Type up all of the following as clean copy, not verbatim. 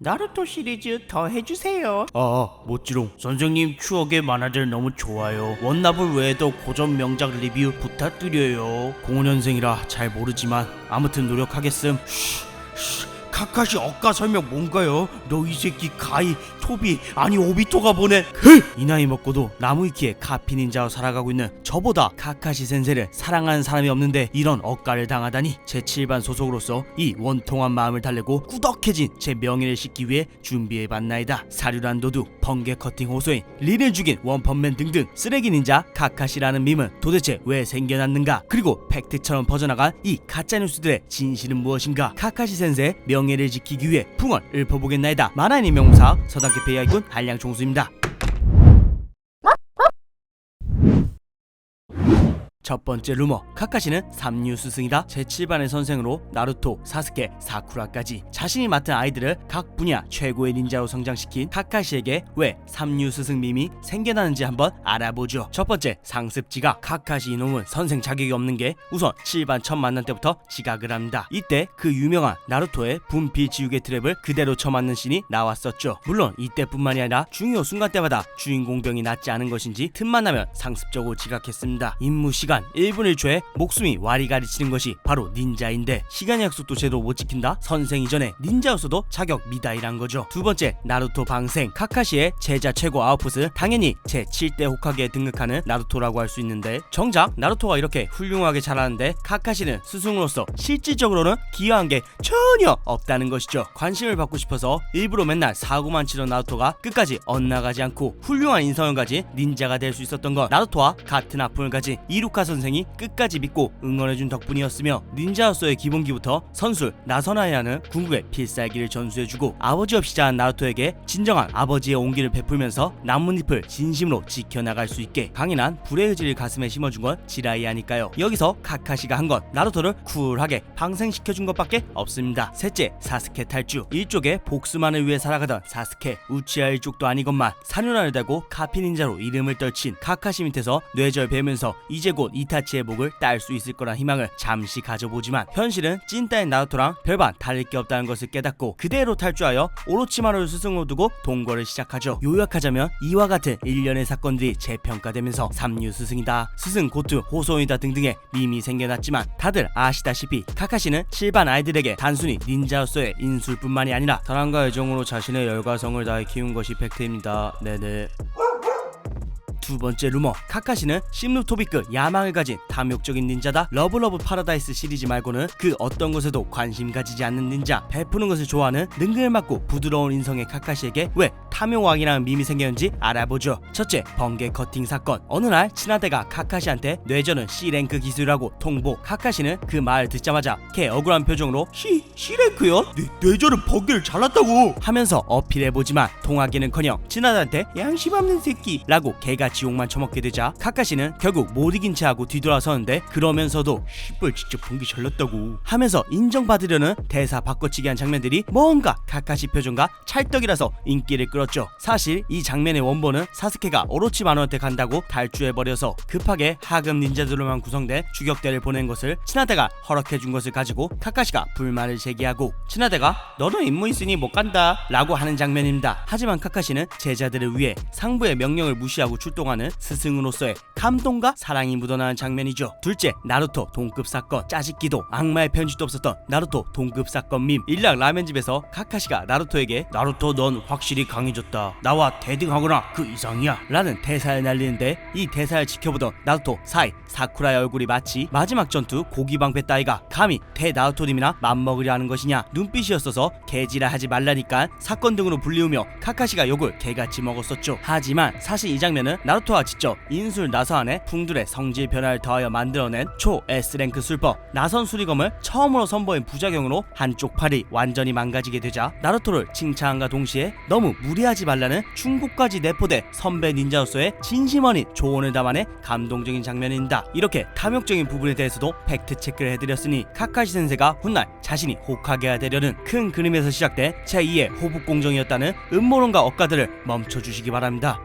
나루토 시리즈 더 해주세요. 아, 멋지롱. 선생님 추억의 만화들 너무 좋아요. 원나블 외에도 고전 명작 리뷰 부탁드려요. 05년생이라 잘 모르지만 아무튼 노력하겠음. 카카시 억가 설명 뭔가요? 너 이 새끼 가이, 토비, 아니 오비토가 보낸 이 나이 먹고도 나무위키에 카피 닌자로 살아가고 있는 저보다 카카시 센세를 사랑하는 사람이 없는데 이런 억가를 당하다니. 제7반 소속으로서 이 원통한 마음을 달래고 꾸덕해진 제 명예를 싣기 위해 준비해봤나이다. 사류란 도둑, 번개 커팅 호소인, 리를 죽인 원펀맨 등등 쓰레기 닌자 카카시라는 밈은 도대체 왜 생겨났는가? 그리고 팩트처럼 퍼져나간 이 가짜뉴스들의 진실은 무엇인가? 카카시 센세의 명예를 지키기 위해 풍을 읊어보겠나이다. 만화인의 명사 서당계 페이아이군 한량총수입니다. 첫 번째 루머, 카카시는 삼류 스승이다. 제7반의 선생으로 나루토, 사스케, 사쿠라까지 자신이 맡은 아이들을 각 분야 최고의 닌자로 성장시킨 카카시에게 왜 삼류 스승 밈이 생겨나는지 한번 알아보죠. 첫 번째, 상습 지각. 카카시 이놈은 선생 자격이 없는 게 우선 7반 첫 만난 때부터 지각을 합니다. 이때 그 유명한 나루토의 분필 지우개 트랩을 그대로 쳐맞는 씬이 나왔었죠. 물론 이때뿐만이 아니라 중요 순간 때마다 주인공 병이 낫지 않은 것인지 틈만 나면 상습적으로 지각했습니다. 임무 시간 1분 1초에 목숨이 와리가리치는 것이 바로 닌자인데 시간 약속도 제대로 못 지킨다? 선생 이전에 닌자였어도 자격 미다이란 거죠. 두 번째, 나루토 방생. 카카시의 제자 최고 아웃풋은 당연히 제7대 호카게에 등극하는 나루토라고 할 수 있는데 정작 나루토가 이렇게 훌륭하게 자라는데 카카시는 스승으로서 실질적으로는 기여한 게 전혀 없다는 것이죠. 관심을 받고 싶어서 일부러 맨날 사고만 치던 나루토가 끝까지 엇나가지 않고 훌륭한 인성을 가진 닌자가 될 수 있었던 건 나루토와 같은 아픔을 가진 이루카 선생이 끝까지 믿고 응원해준 덕분이었으며, 닌자로서의 기본기부터 선술 나선아야는 궁극의 필살기를 전수해주고 아버지 없이 자란 나루토에게 진정한 아버지의 온기를 베풀면서 나뭇잎을 진심으로 지켜나갈 수 있게 강인한 불의 의지를 가슴에 심어준 건 지라이아니까요. 여기서 카카시가 한 건 나루토를 쿨하게 방생시켜준 것밖에 없습니다. 셋째, 사스케 탈주. 일족의 복수만을 위해 살아가던 사스케, 우치아 일족도 아니건만 사륜화를 달고 카피 닌자로 이름을 떨친 카카시 밑에서 뇌절 베면서 이제 곧 이타치의 목을 딸 수 있을 거란 희망을 잠시 가져보지만 현실은 찐따인 나루토랑 별반 다를 게 없다는 것을 깨닫고 그대로 탈주하여 오로치마루를 스승으로 두고 동거를 시작하죠. 요약하자면 이와 같은 일련의 사건들이 재평가되면서 삼류 스승이다, 스승 고트 호소이다 등등의 밈이 생겨났지만 다들 아시다시피 카카시는 7반 아이들에게 단순히 닌자로서의 인술뿐만이 아니라 사랑과 애정으로 자신의 열과성을 다해 키운 것이 팩트입니다. 네네. 두 번째 루머, 카카시는 심루토비급 야망을 가진 탐욕적인 닌자다. 러브러브 파라다이스 시리즈 말고는 그 어떤 것에도 관심 가지지 않는 닌자, 베푸는 것을 좋아하는 능글맞고 부드러운 인성의 카카시에게 왜 탐욕왕이라는 밈이 생겼는지 알아보죠. 첫째, 번개 커팅 사건. 어느 날 친하대가 카카시한테 뇌절은 C랭크 기술이라고 통보. 카카시는 그 말을 듣자마자 개 억울한 표정으로 C랭크요? 뇌절은 번개를 잘랐다고 하면서 어필해보지만 통하기는커녕 친하대한테 양심 없는 새끼 라고 개같이 욕만 처먹게 되자 카카시는 결국 못 이긴 채하고 뒤돌아서는데, 그러면서도 씨발 진짜 번개 잘났다고 하면서 인정받으려는 대사 바꿔치기 한 장면들이 뭔가 카카시 표정과 찰떡이라서 인기를 끌었죠. 사실 이 장면의 원본은 사스케가 오로치마루한테 간다고 탈주해버려서 급하게 하급 닌자들로만 구성된 추격대를 보낸 것을 친하대가 허락해준 것을 가지고 카카시가 불만을 제기하고 친하대가 너는 임무 있으니 못 간다 라고 하는 장면입니다. 하지만 카카시는 제자들을 위해 상부의 명령을 무시하고 출동하는 스승으로서의 감동과 사랑이 묻어나는 장면이죠. 둘째, 나루토 동급 사건. 짜집기도 악마의 편지도 없었던 나루토 동급 사건 밈. 일락 라면집에서 카카시가 나루토에게 나루토 넌 확실히 강해졌다, 나와 대등하거나 그 이상이야 라는 대사를 날리는데, 이 대사를 지켜보던 나루토 사이 사쿠라의 얼굴이 마치 마지막 전투 고기방패 따위가 감히 대나루토님이나 맘먹으려 하는 것이냐 눈빛이었어서 개지라 하지 말라니까 사건 등으로 불리우며 카카시가 욕을 개같이 먹었었죠. 하지만 사실 이 장면은 나루토가 직접 인술 나서안에 풍들의 성질 변화를 더하여 만들어낸 초 S랭크 술법 나선 수리검을 처음으로 선보인 부작용으로 한쪽 팔이 완전히 망가지게 되자 나루토를 칭찬함과 동시에 너무 무리하지 말라는 충고까지 내포돼 선배 닌자로서의 진심 어린 조언을 담아내 감동적인 장면입니다. 이렇게 탐욕적인 부분에 대해서도 팩트 체크를 해드렸으니 카카시 센세가 훗날 자신이 호카게가 되려는 큰 그림에서 시작된 제2의 호북공정이었다는 음모론과 억가들을 멈춰주시기 바랍니다.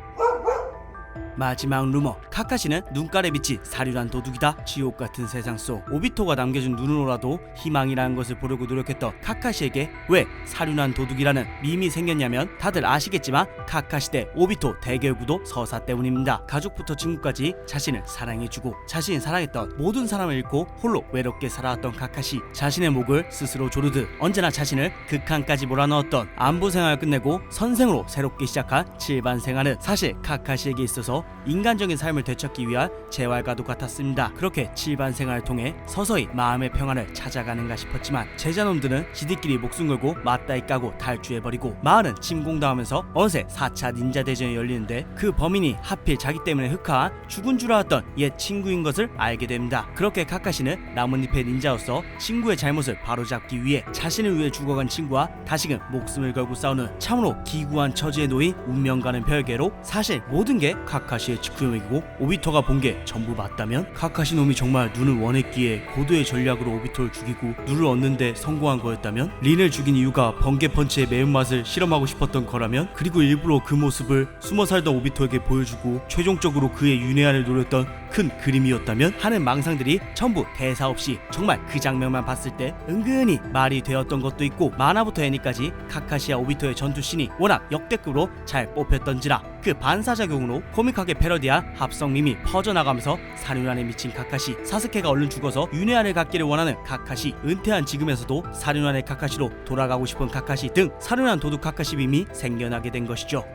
마지막 루머, 카카시는 눈깔에 비치 사륜한 도둑이다. 지옥 같은 세상 속 오비토가 남겨준 눈으로라도 희망이라는 것을 보려고 노력했던 카카시에게 왜 사륜한 도둑이라는 밈이 생겼냐면, 다들 아시겠지만 카카시 대 오비토 대결 구도 서사 때문입니다. 가족부터 친구까지 자신을 사랑해주고 자신이 사랑했던 모든 사람을 잃고 홀로 외롭게 살아왔던 카카시, 자신의 목을 스스로 조르듯 언제나 자신을 극한까지 몰아넣었던 안보 생활을 끝내고 선생으로 새롭게 시작한 7반 생활은 사실 카카시에게 있어서 인간적인 삶을 되찾기 위한 재활과도 같았습니다. 그렇게 7반 생활을 통해 서서히 마음의 평안을 찾아가는가 싶었지만 제자놈들은 지들끼리 목숨 걸고 맞다이 까고 탈주해버리고 마을은 침공당하면서 어느새 4차 닌자 대전이 열리는데, 그 범인이 하필 자기 때문에 흑화한 죽은 줄 알았던 옛 친구인 것을 알게 됩니다. 그렇게 카카시는 나뭇잎의 닌자로서 친구의 잘못을 바로잡기 위해 자신을 위해 죽어간 친구와 다시금 목숨을 걸고 싸우는 참으로 기구한 처지에 놓인 운명과는 별개로, 사실 모든 게 카카시의 측구형이고 오비토가 본 게 전부 맞다면, 카카시 놈이 정말 눈을 원했기에 고도의 전략으로 오비토를 죽이고 눈을 얻는데 성공한 거였다면, 린을 죽인 이유가 번개 펀치의 매운맛을 실험하고 싶었던 거라면, 그리고 일부러 그 모습을 숨어 살던 오비토에게 보여주고 최종적으로 그의 윤회한을 노렸던 큰 그림이었다면 하는 망상들이 전부 대사 없이 정말 그 장면만 봤을 때 은근히 말이 되었던 것도 있고, 만화부터 애니까지 카카시와 오비토의 전투씬이 워낙 역대급으로 잘 뽑혔던지라 그 반사작용으로 코믹하게 패러디한 합성밈이 퍼져나가면서 사륜안에 미친 카카시, 사스케가 얼른 죽어서 윤회한을 갖기를 원하는 카카시, 은퇴한 지금에서도 사륜안의 카카시로 돌아가고 싶은 카카시 등 사륜안 도둑 카카시 밈이 생겨나게 된 것이죠.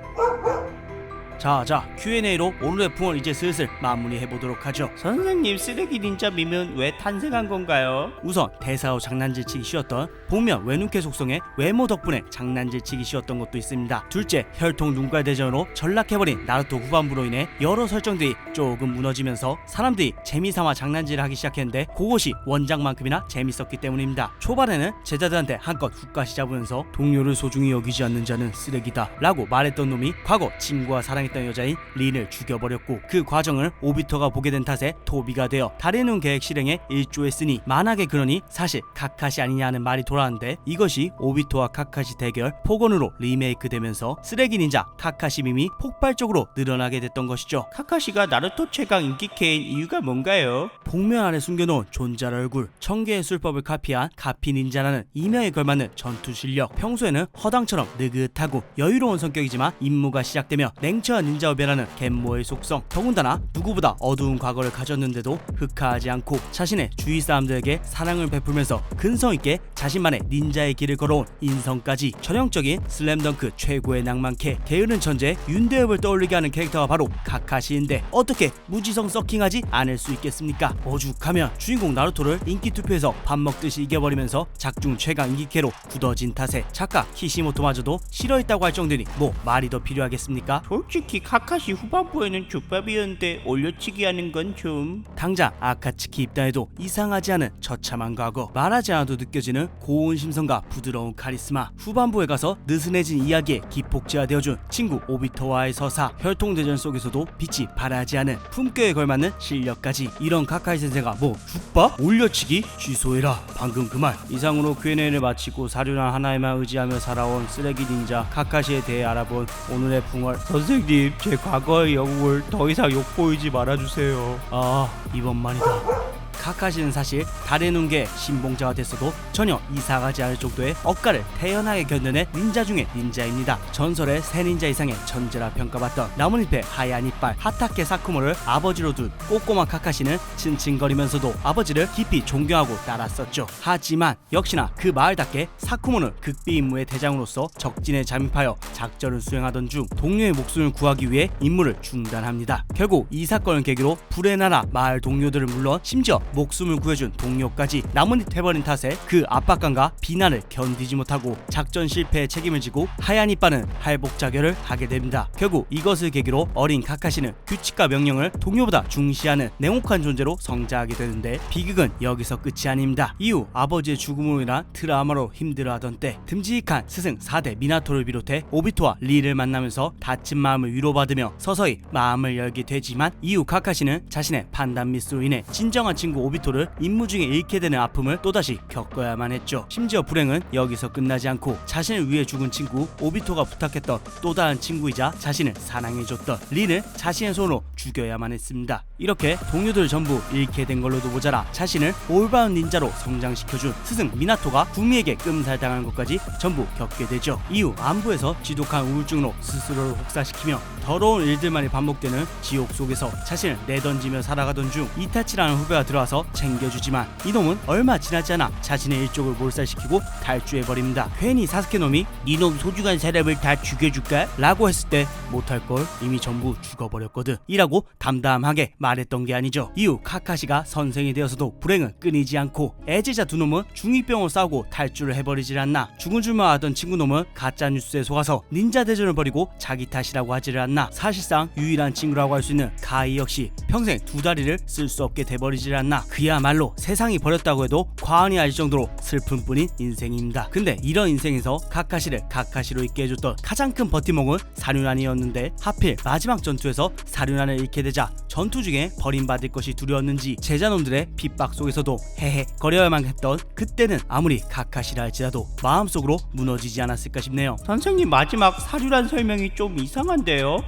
자, Q&A로 오늘의 풍을 이제 슬슬 마무리해보도록 하죠. 선생님, 쓰레기 닌자 밈은 왜 탄생한 건가요? 우선 대사로 장난질 치기 쉬웠던 복면 외눈캐 속성의 외모 덕분에 장난질 치기 쉬웠던 것도 있습니다. 둘째, 혈통 눈깔 대전으로 전락해버린 나루토 후반부로 인해 여러 설정들이 조금 무너지면서 사람들이 재미삼아 장난질을 하기 시작했는데, 그것이 원작만큼이나 재밌었기 때문입니다. 초반에는 제자들한테 한껏 훅가시 잡으면서 동료를 소중히 여기지 않는 자는 쓰레기다 라고 말했던 놈이 과거 친구와 사랑했던 여자인 린을 죽여버렸고, 그 과정을 오비토가 보게 된 탓에 토비가 되어 다리눈 계획 실행에 일조했으니 만악의 근원이 사실 카카시 아니냐는 말이 돌아왔는데, 이것이 오비토와 카카시 대결 폭언으로 리메이크 되면서 쓰레기 닌자 카카시 밈이 폭발적으로 늘어나게 됐던 것이죠. 카카시가 나루토 최강 인기캐인 이유가 뭔가요? 복면 안에 숨겨놓은 존잘 얼굴, 1000개의 술법을 카피한 카피 닌자라는 이명에 걸맞는 전투 실력, 평소에는 허당처럼 느긋하고 여유로운 성격이지만 임무가 시작되며 냉철한 닌자업이라는 갯모의 속성, 더군다나 누구보다 어두운 과거를 가졌는데도 흑화하지 않고 자신의 주위 사람들에게 사랑을 베풀면서 근성있게 자신만의 닌자의 길을 걸어온 인성까지, 전형적인 슬램덩크 최고의 낭만캐, 게으른 천재 윤대엽을 떠올리게 하는 캐릭터가 바로 카카시인데 어떻게 무지성 서킹하지 않을 수 있겠습니까? 오죽하면 주인공 나루토를 인기 투표에서 밥 먹듯이 이겨버리면서 작중 최강 인기캐로 굳어진 탓에 작가 키시모토마저도 싫어했다고 할 정도니 뭐 말이 더 필요하겠습니까? 솔직히 카카시 후반부에는 족밥이었는데 올려치기 하는 건 좀... 당장 아카츠키 입단해도 이상하지 않은 처참한 과거, 말하지 않아도 느껴지는 고운 심성과 부드러운 카리스마, 후반부에 가서 느슨해진 이야기에 기폭제화되어준 친구 오비토와의 서사, 혈통대전 속에서도 빛이 발하지 않은 품격에 걸맞는 실력까지, 이런 카카이 센세가 뭐 죽밥? 올려치기? 취소해라 방금 그 말. 이상으로 Q&A를 마치고 사륜한 하나에만 의지하며 살아온 쓰레기 닌자 카카시에 대해 알아본 오늘의 풍월. 선생님, 제 과거의 영웅을 더 이상 욕보이지 말아주세요. 아, 이번만이다. 카카시는 사실 달의 눈계 신봉자가 됐어도 전혀 이상하지 않을 정도의 억가를 태연하게 견뎌낸 닌자 중의 닌자입니다. 전설의 새 닌자 이상의 천재라 평가받던 나뭇잎의 하얀 이빨 하타케 사쿠모를 아버지로 둔 꼬꼬마 카카시는 칭칭거리면서도 아버지를 깊이 존경하고 따랐었죠. 하지만 역시나 그 마을답게 사쿠모는 극비 임무의 대장으로서 적진에 잠입하여 작전을 수행하던 중 동료의 목숨을 구하기 위해 임무를 중단합니다. 결국 이 사건을 계기로 불의 나라 마을 동료들을 물론 심지어 목숨을 구해준 동료까지 나뭇잎 해버린 탓에 그 압박감과 비난을 견디지 못하고 작전 실패에 책임을 지고 하얀 이빨은 할복자결을 하게 됩니다. 결국 이것을 계기로 어린 카카시는 규칙과 명령을 동료보다 중시하는 냉혹한 존재로 성장하게 되는데, 비극은 여기서 끝이 아닙니다. 이후 아버지의 죽음으로 인한 트라우마로 힘들어하던 때 듬직한 스승 4대 미나토를 비롯해 오비토와 리를 만나면서 다친 마음을 위로받으며 서서히 마음을 열게 되지만, 이후 카카시는 자신의 판단 미스로 인해 진정한 친구 오비토를 임무 중에 잃게 되는 아픔을 또다시 겪어야만 했죠. 심지어 불행은 여기서 끝나지 않고 자신을 위해 죽은 친구 오비토가 부탁했던 또 다른 친구이자 자신을 사랑해줬던 린을 자신의 손으로 죽여야만 했습니다. 이렇게 동료들 전부 잃게 된 걸로도 모자라 자신을 올바른 닌자로 성장시켜준 스승 미나토가 구미에게 끔살당하는 것까지 전부 겪게 되죠. 이후 안부에서 지독한 우울증으로 스스로를 혹사시키며 더러운 일들만이 반복되는 지옥 속에서 자신을 내던지며 살아가던 중 이타치라는 후배가 들어와서 챙겨주지만 이놈은 얼마 지나지 않아 자신의 일족을 몰살시키고 탈주해버립니다. 괜히 사스케 놈이 니놈 소중한 사람을 다 죽여줄까? 라고 했을 때 못할걸 이미 전부 죽어버렸거든 이라고 담담하게 말했던 게 아니죠. 이후 카카시가 선생이 되어서도 불행은 끊이지 않고 애제자 두 놈은 중2병으로 싸우고 탈주를 해버리질 않나. 죽은 줄만 알던 친구놈은 가짜뉴스에 속아서 닌자 대전을 벌이고 자기 탓이라고 하지를 않나. 사실상 유일한 친구라고 할 수 있는 가이 역시 평생 두 다리를 쓸 수 없게 돼버리질 않나. 그야말로 세상이 버렸다고 해도 과언이 아닐 정도로 슬픈 뿐인 인생입니다. 근데 이런 인생에서 카카시를 카카시로 있게 해줬던 가장 큰 버팀목은 사륜안이었는데 하필 마지막 전투에서 사륜안을 잃게 되자 전투 중에 버림받을 것이 두려웠는지 제자놈들의 핍박 속에서도 헤헤 거려야만 했던 그때는 아무리 카카시라 할지라도 마음속으로 무너지지 않았을까 싶네요. 선생님 마지막 사륜안 설명이 좀 이상한데요?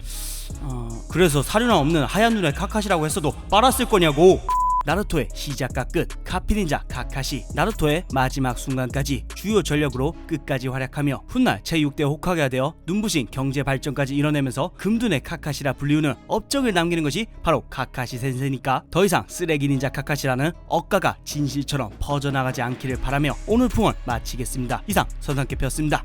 그래서 사륜안 없는 하얀 눈의 카카시라고 했어도 빨았을 거냐고. 나루토의 시작과 끝 카피닌자 카카시. 나루토의 마지막 순간까지 주요 전력으로 끝까지 활약하며 훗날 제6대 호카게가 되어 눈부신 경제 발전까지 이뤄내면서 금둔의 카카시라 불리우는 업적을 남기는 것이 바로 카카시 센세니까 더 이상 쓰레기 닌자 카카시라는 억가가 진실처럼 퍼져나가지 않기를 바라며 오늘 풍을 마치겠습니다. 이상 선상캐표였습니다.